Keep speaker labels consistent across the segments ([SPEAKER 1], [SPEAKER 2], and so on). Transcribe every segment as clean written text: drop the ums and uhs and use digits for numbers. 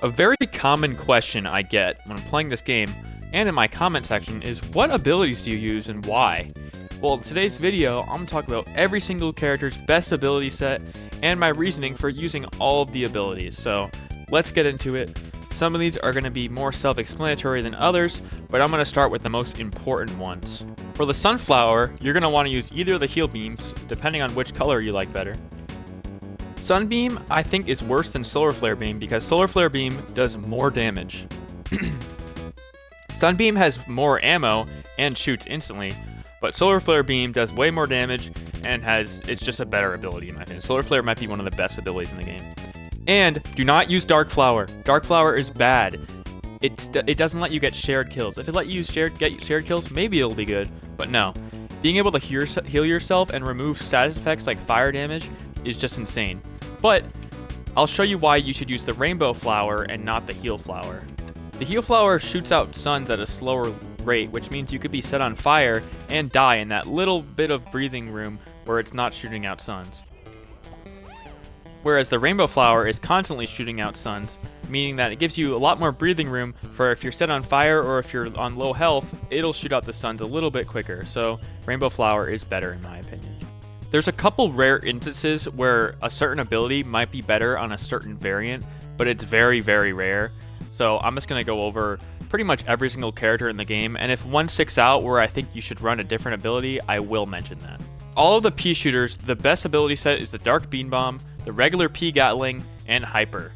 [SPEAKER 1] A very common question I get when playing this game and in my comment section is, what abilities do you use and why? Well, in today's video, I'm going to talk about every single character's best ability set and my reasoning for using all of the abilities. So let's get into it. Some of these are going to be more self-explanatory than others, but I'm going to start with the most important ones. For the Sunflower, you're going to want to use either of the heal beams, depending on which color you like better. Sunbeam, I think, is worse than Solar Flare Beam because Solar Flare Beam does more damage. Sunbeam has more ammo and shoots instantly, but Solar Flare Beam does way more damage and it's just a better ability in my opinion. Solar Flare might be one of the best abilities in the game. And do not use Dark Flower. Dark Flower is bad. It doesn't let you get shared kills. If it let you get shared kills, maybe it'll be good, but no. Being able to heal yourself and remove status effects like fire damage is just insane. But I'll show you why you should use the Rainbow Flower and not the Heal Flower. The Heal Flower shoots out suns at a slower rate, which means you could be set on fire and die in that little bit of breathing room where it's not shooting out suns. Whereas the Rainbow Flower is constantly shooting out suns, meaning that it gives you a lot more breathing room for if you're set on fire or if you're on low health, it'll shoot out the suns a little bit quicker. So Rainbow Flower is better in my opinion. There's a couple rare instances where a certain ability might be better on a certain variant, but it's very, very rare. So I'm just going to go over pretty much every single character in the game, and if one sticks out where I think you should run a different ability, I will mention that. All of the Peashooters, the best ability set is the Dark Beam Bomb, the regular P Gatling, and Hyper.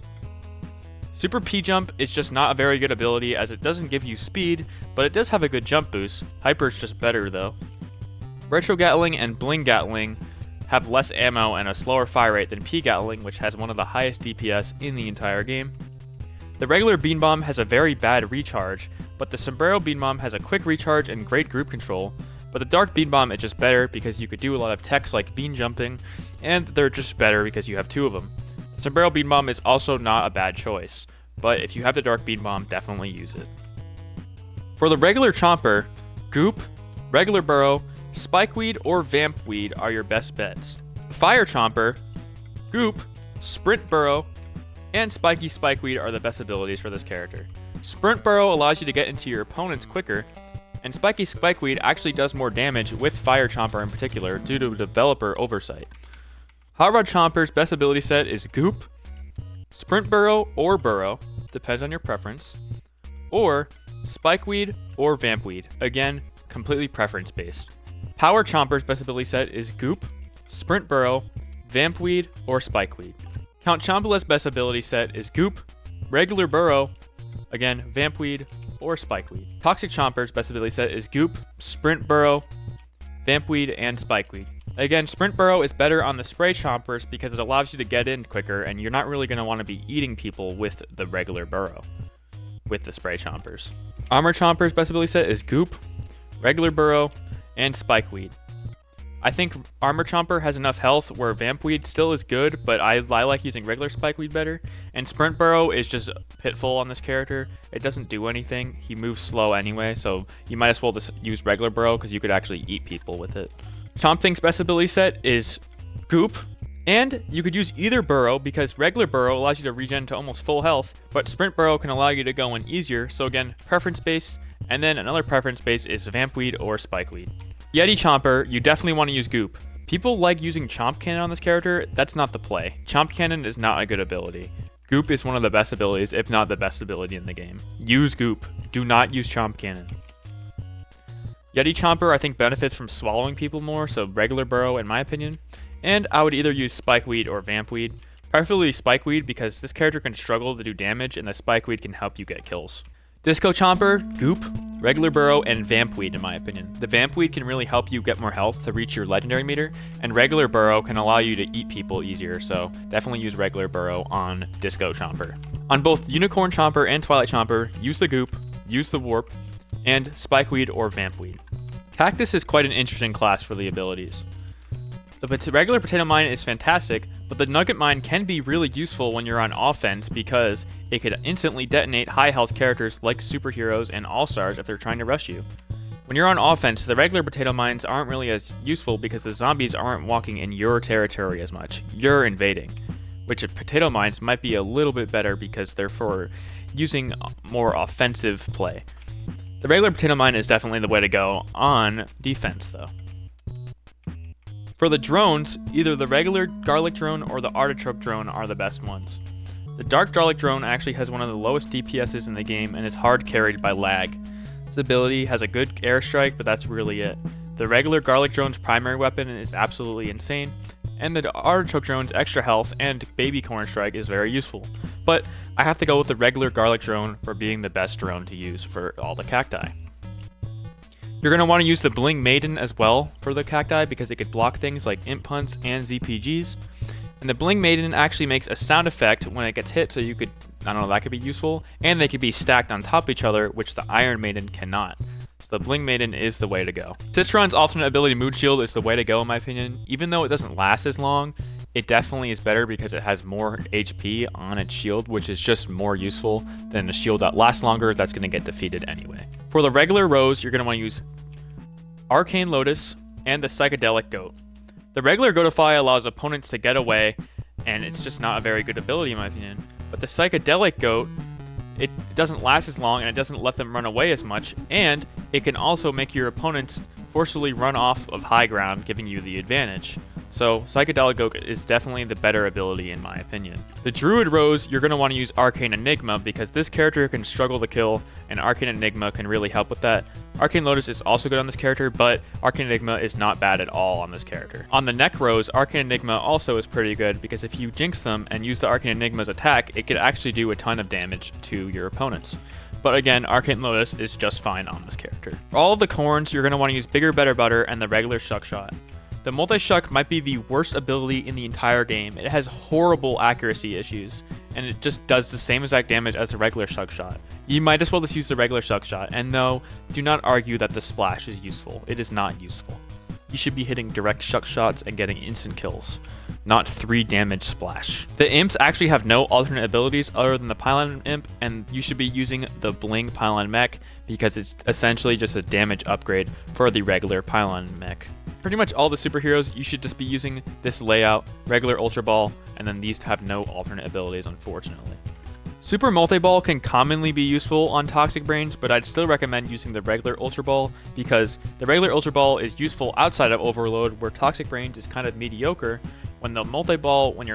[SPEAKER 1] Super P Jump is just not a very good ability as it doesn't give you speed, but it does have a good jump boost. Hyper is just better though. Retro Gatling and Bling Gatling have less ammo and a slower fire rate than P Gatling, which has one of the highest DPS in the entire game. The regular Beam Bomb has a very bad recharge, but the Sombrero Beam Bomb has a quick recharge and great group control. But the Dark Beam Bomb is just better because you could do a lot of techs like beam jumping, and they're just better because you have two of them. The Sombrero Beam Bomb is also not a bad choice, but if you have the Dark Beam Bomb, definitely use it. For the regular Chomper, Goop, regular Burrow, Spikeweed, or Vampweed are your best bets. Fire Chomper, Goop, Sprint Burrow, and Spiky Spikeweed are the best abilities for this character. Sprint Burrow allows you to get into your opponents quicker, and Spiky Spikeweed actually does more damage with Fire Chomper in particular due to developer oversight. Hot Rod Chomper's best ability set is Goop, Sprint Burrow or Burrow, depends on your preference, or Spikeweed or Vampweed, again, completely preference based. Power Chomper's best ability set is Goop, Sprint Burrow, Vampweed, or Spikeweed. Count Chompala's best ability set is Goop, regular Burrow, again, Vampweed, or Spikeweed. Toxic Chomper's best ability set is Goop, Sprint Burrow, Vampweed, and Spikeweed. Again, Sprint Burrow is better on the Spray Chompers because it allows you to get in quicker, and you're not really going to want to be eating people with the regular Burrow, with the Spray Chompers. Armor Chomper's best ability set is Goop, regular Burrow, and Spikeweed. I think Armor Chomper has enough health where Vampweed still is good, but I like using regular Spikeweed better. And Sprint Burrow is just pitfall on this character. It doesn't do anything. He moves slow anyway, so you might as well just use regular Burrow because you could actually eat people with it. Chomp Think's best ability set is Goop, and you could use either Burrow because regular Burrow allows you to regen to almost full health, but Sprint Burrow can allow you to go in easier, so again, preference based, and then another preference base is Vampweed or Spikeweed. Yeti Chomper, you definitely want to use Goop. People like using Chomp Cannon on this character, that's not the play. Chomp Cannon is not a good ability. Goop is one of the best abilities, if not the best ability in the game. Use Goop, do not use Chomp Cannon. Yeti Chomper I think benefits from swallowing people more, so regular Burrow in my opinion. And I would either use Spikeweed or Vampweed. Preferably Spikeweed because this character can struggle to do damage and the Spikeweed can help you get kills. Disco Chomper, Goop, regular Burrow, and Vampweed in my opinion. The Vampweed can really help you get more health to reach your legendary meter, and regular Burrow can allow you to eat people easier, so definitely use regular Burrow on Disco Chomper. On both Unicorn Chomper and Twilight Chomper, use the Goop, use the Warp, and Spikeweed or Vampweed. Cactus is quite an interesting class for the abilities. The regular Potato Mine is fantastic, but the Nugget Mine can be really useful when you're on offense because it could instantly detonate high health characters like superheroes and all-stars if they're trying to rush you. When you're on offense, the regular Potato Mines aren't really as useful because the zombies aren't walking in your territory as much. You're invading. which potato mines might be a little bit better because they're for using more offensive play. The regular potato mine is definitely the way to go on defense though. For the drones, either the regular garlic drone or the artichoke drone are the best ones. The dark garlic drone actually has one of the lowest DPSs in the game and is hard carried by lag. This ability has a good airstrike, but that's really it. The regular garlic drone's primary weapon is absolutely insane, and the artichoke drone's extra health and baby corn strike is very useful. But I have to go with the regular garlic drone for being the best drone to use for all the cacti. You're going to want to use the Bling Maiden as well for the cacti because it could block things like imp punts and ZPGs. And the Bling Maiden actually makes a sound effect when it gets hit, so you could, I don't know, that could be useful. And they could be stacked on top of each other, which the Iron Maiden cannot. So the Bling Maiden is the way to go. Citron's alternate ability Mood Shield is the way to go in my opinion. Even though it doesn't last as long, it definitely is better because it has more HP on its shield, which is just more useful than a shield that lasts longer that's going to get defeated anyway. For the regular Rose, you're going to want to use Arcane Lotus and the Psychedelic Goat. The regular Goatify allows opponents to get away, and it's just not a very good ability in my opinion. But the Psychedelic Goat, it doesn't last as long and it doesn't let them run away as much, and it can also make your opponents forcibly run off of high ground, giving you the advantage. So Psychedelic Goat is definitely the better ability in my opinion. The Druid Rose, you're going to want to use Arcane Enigma because this character can struggle to kill, and Arcane Enigma can really help with that. Arcane Lotus is also good on this character, but Arcane Enigma is not bad at all on this character. On the Neck Rose, Arcane Enigma also is pretty good because if you jinx them and use the Arcane Enigma's attack, it could actually do a ton of damage to your opponents. But again, Arcane Lotus is just fine on this character. For all of the corns, you're going to want to use Bigger, Better, Butter and the regular Shuck Shot. The Multi-Shuck might be the worst ability in the entire game. It has horrible accuracy issues, and it just does the same exact damage as the regular Shuck Shot. You might as well just use the regular Shuck Shot, and no, do not argue that the splash is useful. It is not useful. You should be hitting direct Shuck Shots and getting instant kills, not 3 damage splash. The Imps actually have no alternate abilities other than the Pylon Imp, and you should be using the Bling Pylon Mech because it's essentially just a damage upgrade for the regular Pylon Mech. Pretty much all the superheroes, you should just be using this layout, regular Ultra Ball, and then these have no alternate abilities, unfortunately. Super Multi-Ball can commonly be useful on Toxic Brains, but I'd still recommend using the regular Ultra Ball because the regular Ultra Ball is useful outside of Overload, where Toxic Brains is kind of mediocre. When the Multi-Ball, when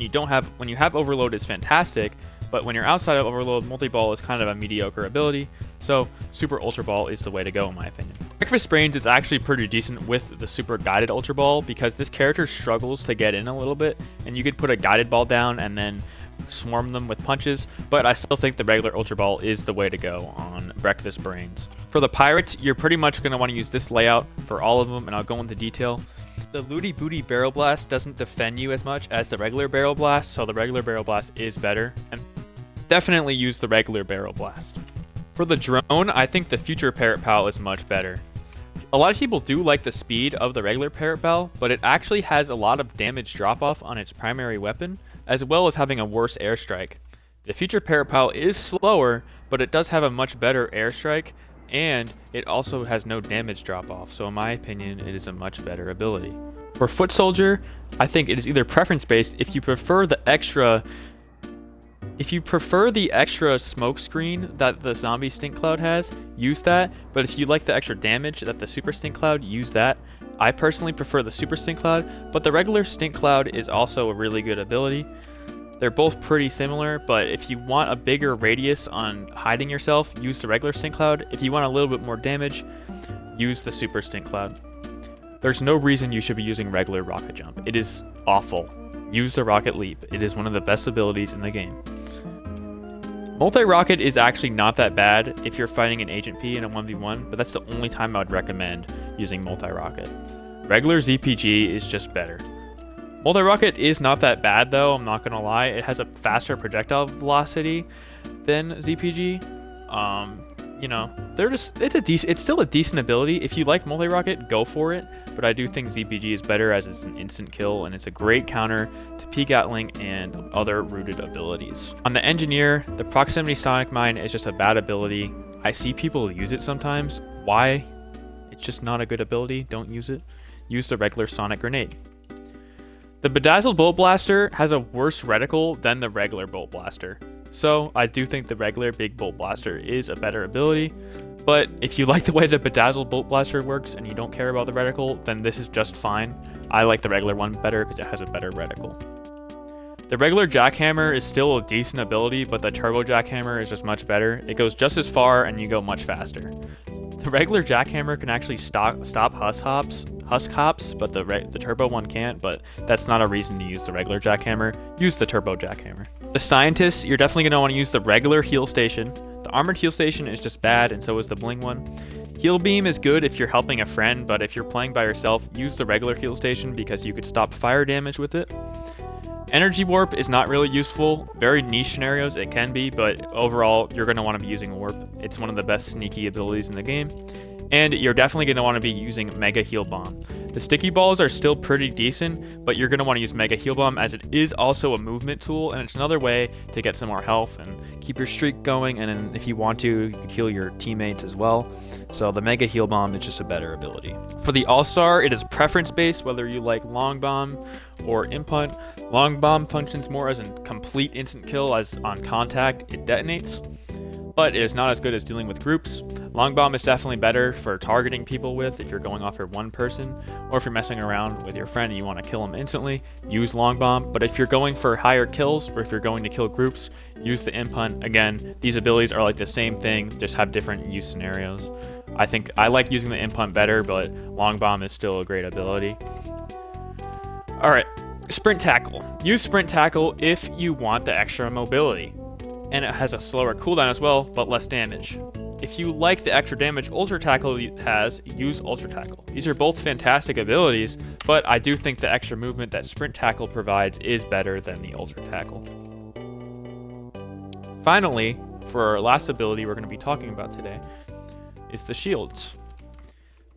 [SPEAKER 1] you have Overload, is fantastic, but when you're outside of Overload, Multi-Ball is kind of a mediocre ability. So Super Ultra Ball is the way to go in my opinion. Breakfast Brains is actually pretty decent with the Super Guided Ultra Ball because this character struggles to get in a little bit, and you could put a Guided Ball down and then swarm them with punches, but I still think the regular Ultra Ball is the way to go on Breakfast Brains. For the Pirates, you're pretty much going to want to use this layout for all of them, and I'll go into detail. The Looty Booty Barrel Blast doesn't defend you as much as the regular Barrel Blast, so the regular Barrel Blast is better, and definitely use the regular Barrel Blast. For the drone, I think the Future Parrot Pal is much better. A lot of people do like the speed of the regular Parrot Pal, but it actually has a lot of damage drop-off on its primary weapon, as well as having a worse airstrike. The Future Parrot Pal is slower, but it does have a much better airstrike, and it also has no damage drop-off, so in my opinion, it is a much better ability. For Foot Soldier, I think it is either preference-based. If you prefer the extra smoke screen that the zombie Stink Cloud has, use that. But if you like the extra damage that the Super Stink Cloud, use that. I personally prefer the Super Stink Cloud, but the regular Stink Cloud is also a really good ability. They're both pretty similar, but if you want a bigger radius on hiding yourself, use the regular Stink Cloud. If you want a little bit more damage, use the Super Stink Cloud. There's no reason you should be using regular Rocket Jump. It is awful. Use the Rocket Leap. It is one of the best abilities in the game. Multi-Rocket is actually not that bad if you're fighting an Agent P in a 1v1, but that's the only time I would recommend using Multi-Rocket. Regular ZPG is just better. Multi-Rocket is not that bad though, I'm not gonna lie. It has a faster projectile velocity than ZPG. You know, it's still a decent ability. If you like Multi-Rocket, go for it. But I do think ZPG is better as it's an instant kill and it's a great counter to P-Gatling and other rooted abilities. On the Engineer, the Proximity Sonic Mine is just a bad ability. I see people use it sometimes. Why? It's just not a good ability. Don't use it. Use the regular Sonic Grenade. The Bedazzled Bolt Blaster has a worse reticle than the regular Bolt Blaster. So I do think the regular Big Bolt Blaster is a better ability. But if you like the way the Bedazzled Bolt Blaster works and you don't care about the reticle, then this is just fine. I like the regular one better because it has a better reticle. The regular Jackhammer is still a decent ability, but the Turbo Jackhammer is just much better. It goes just as far and you go much faster. The regular Jackhammer can actually stop Husk Hops, but the Turbo one can't, but that's not a reason to use the regular Jackhammer. Use the Turbo Jackhammer. The Scientists, you're definitely going to want to use the regular Heal Station. The Armored Heal Station is just bad, and so is the Bling one. Heal Beam is good if you're helping a friend, but if you're playing by yourself, use the regular Heal Station because you could stop fire damage with it. Energy Warp is not really useful. Very niche scenarios it can be, but overall you're going to want to be using Warp. It's one of the best sneaky abilities in the game. And you're definitely going to want to be using Mega Heal Bomb. The sticky balls are still pretty decent, but you're going to want to use Mega Heal Bomb as it is also a movement tool, and it's another way to get some more health and keep your streak going, and then if you want to, you can heal your teammates as well. So the Mega Heal Bomb is just a better ability. For the All-Star, it is preference-based, whether you like Long Bomb or Imp Hunt. Long Bomb functions more as a complete instant kill, as on contact it detonates, but it is not as good as dealing with groups. Long Bomb is definitely better for targeting people with if you're going after one person, or if you're messing around with your friend and you want to kill them instantly, use Long Bomb. But if you're going for higher kills, or if you're going to kill groups, use the Imp Hunt. Again, these abilities are like the same thing, just have different use scenarios. I think I like using the Imp Hunt better, but Long Bomb is still a great ability. Alright, Sprint Tackle. Use Sprint Tackle if you want the extra mobility. And it has a slower cooldown as well, but less damage. If you like the extra damage Ultra Tackle has, use Ultra Tackle. These are both fantastic abilities, but I do think the extra movement that Sprint Tackle provides is better than the Ultra Tackle. Finally, for our last ability we're going to be talking about today, is the Shields.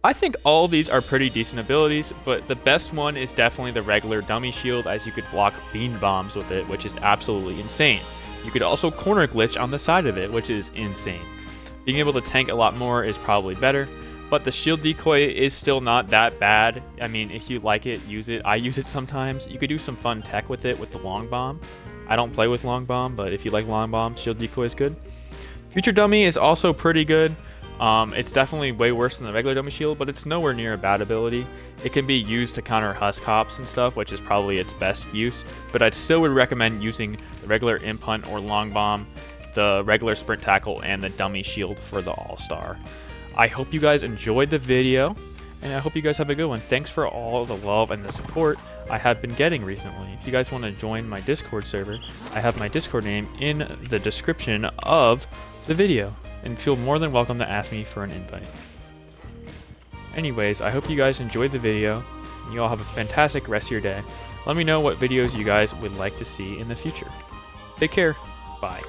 [SPEAKER 1] I think all of these are pretty decent abilities, but the best one is definitely the regular Dummy Shield, as you could block Bean Bombs with it, which is absolutely insane. You could also corner glitch on the side of it, which is insane. Being able to tank a lot more is probably better, but the shield decoy is still not that bad. I mean, if you like it, use it. I use it sometimes. You could do some fun tech with it with the Long Bomb. I don't play with Long Bomb, but if you like Long Bomb, shield decoy is good. Future Dummy is also pretty good. It's definitely way worse than the regular Dummy Shield, but it's nowhere near a bad ability. It can be used to counter Husk Hops and stuff, which is probably its best use, but I still would recommend using the regular Imp Hunt or Long Bomb, the regular Sprint Tackle, and the Dummy Shield for the All-Star. I hope you guys enjoyed the video, and I hope you guys have a good one. Thanks for all the love and the support I have been getting recently. If you guys want to join my Discord server, I have my Discord name in the description of the video, and feel more than welcome to ask me for an invite. Anyways, I hope you guys enjoyed the video, and you all have a fantastic rest of your day. Let me know what videos you guys would like to see in the future. Take care. Bye.